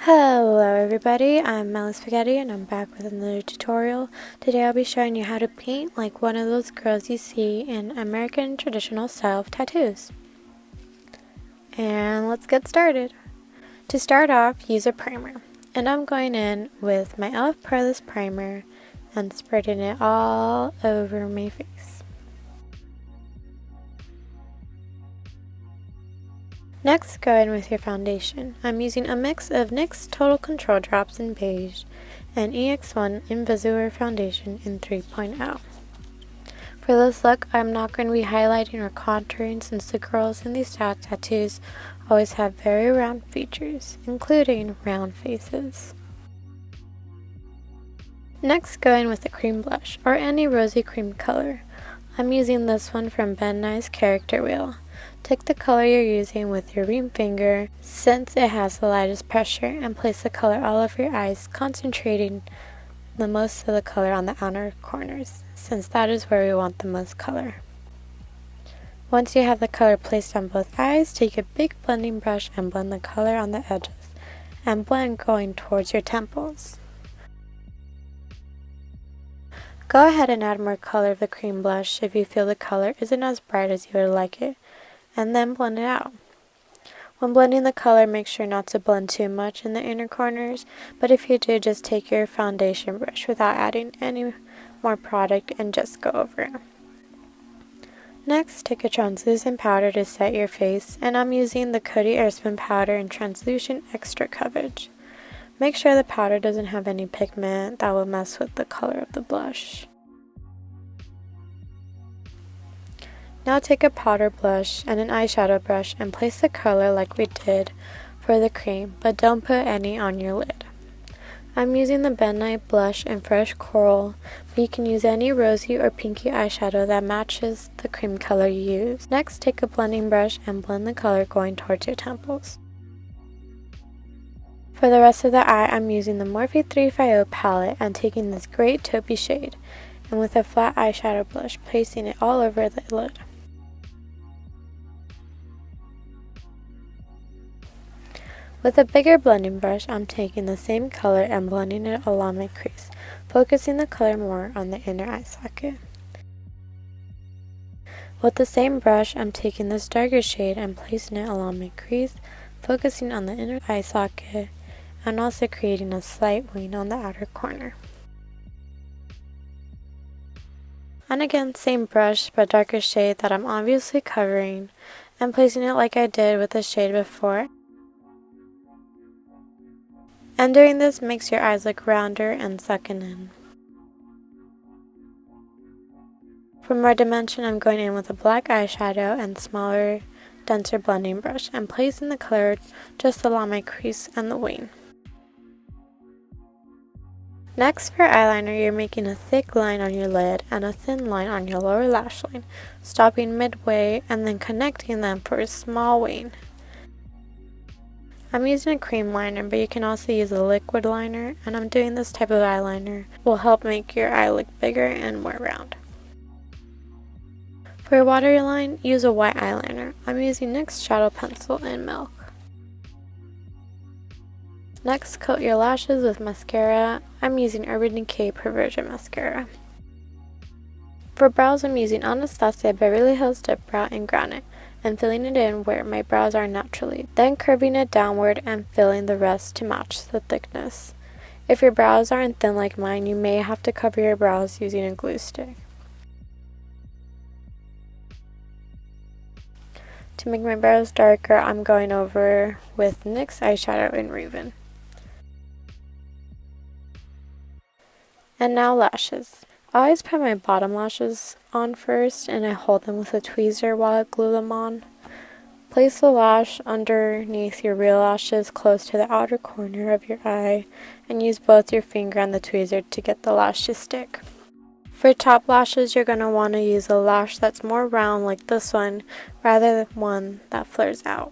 Hello everybody, I'm Meli Spaghetti and I'm back with another tutorial. Today I'll be showing you how to paint like one of those girls you see in American traditional style of tattoos. And let's get started. To start off, use a primer. And I'm going in with my e.l.f. Poreless Primer and spreading it all over my face. Next, go in with your foundation. I'm using a mix of NYX Total Control Drops in Beige and EX1 Invisiwear Foundation in 3.0. For this look, I'm not going to be highlighting or contouring since the girls in these style tattoos always have very round features, including round faces. Next, go in with a cream blush or any rosy cream color. I'm using this one from Nyx Character Wheel. Take the color you're using with your ring finger, since it has the lightest pressure, and place the color all over your eyes, concentrating the most of the color on the outer corners, since that is where we want the most color. Once you have the color placed on both eyes, take a big blending brush and blend the color on the edges, and blend going towards your temples. Go ahead and add more color of the cream blush if you feel the color isn't as bright as you would like it, and then blend it out. When blending the color, make sure not to blend too much in the inner corners, but if you do, just take your foundation brush without adding any more product and just go over it. Next, take a translucent powder to set your face, and I'm using the Coty Airspun powder in Translucent Extra Coverage. Make sure the powder doesn't have any pigment that will mess with the color of the blush. Now take a powder blush and an eyeshadow brush and place the color like we did for the cream, but don't put any on your lid. I'm using the Granite blush in Fresh Coral, but you can use any rosy or pinky eyeshadow that matches the cream color you use. Next, take a blending brush and blend the color going towards your temples. For the rest of the eye, I'm using the Morphe 350 palette and taking this great taupey shade, and with a flat eyeshadow brush, placing it all over the lid. With a bigger blending brush, I'm taking the same color and blending it along my crease, focusing the color more on the inner eye socket. With the same brush, I'm taking this darker shade and placing it along my crease, focusing on the inner eye socket, and also creating a slight wing on the outer corner. And again, same brush but darker shade that I'm obviously covering, and placing it like I did with the shade before. And doing this makes your eyes look rounder and sunken in. For more dimension, I'm going in with a black eyeshadow and smaller, denser blending brush and placing the color just along my crease and the wing. Next, for eyeliner, you're making a thick line on your lid and a thin line on your lower lash line, stopping midway and then connecting them for a small wing. I'm using a cream liner, but you can also use a liquid liner, and I'm doing this type of eyeliner will help make your eye look bigger and more round. For your waterline, use a white eyeliner. I'm using NYX Shadow Pencil in Milk. Next, coat your lashes with mascara. I'm using Urban Decay Perversion mascara. For brows, I'm using Anastasia Beverly Hills Dipbrow in Granite and filling it in where my brows are naturally, then curving it downward and filling the rest to match the thickness. If your brows aren't thin like mine, you may have to cover your brows using a glue stick. To make my brows darker, I'm going over with NYX eyeshadow in Raven. And now lashes. I always put my bottom lashes on first and I hold them with a tweezer while I glue them on. Place the lash underneath your real lashes close to the outer corner of your eye and use both your finger and the tweezer to get the lash to stick. For top lashes, you're going to want to use a lash that's more round like this one rather than one that flares out.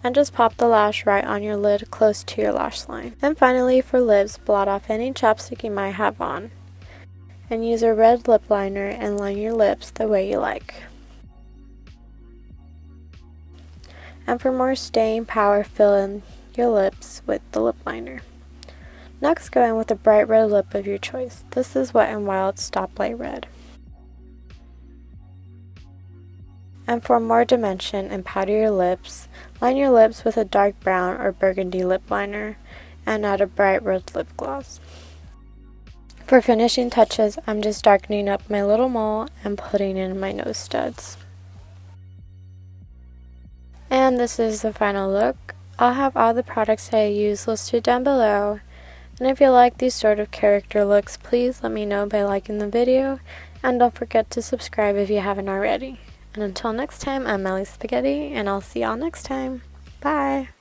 And just pop the lash right on your lid close to your lash line. And finally, for lips, blot off any chapstick you might have on. And use a red lip liner and line your lips the way you like. And for more staying power, fill in your lips with the lip liner. Next, go in with a bright red lip of your choice. This is Wet n Wild Stoplight Red. And for more dimension and powder your lips, line your lips with a dark brown or burgundy lip liner and add a bright red lip gloss. For finishing touches, I'm just darkening up my little mole and putting in my nose studs. And this is the final look. I'll have all the products that I use listed down below. And if you like these sort of character looks, please let me know by liking the video. And don't forget to subscribe if you haven't already. And until next time, I'm Meli Spaghetti, and I'll see y'all next time. Bye!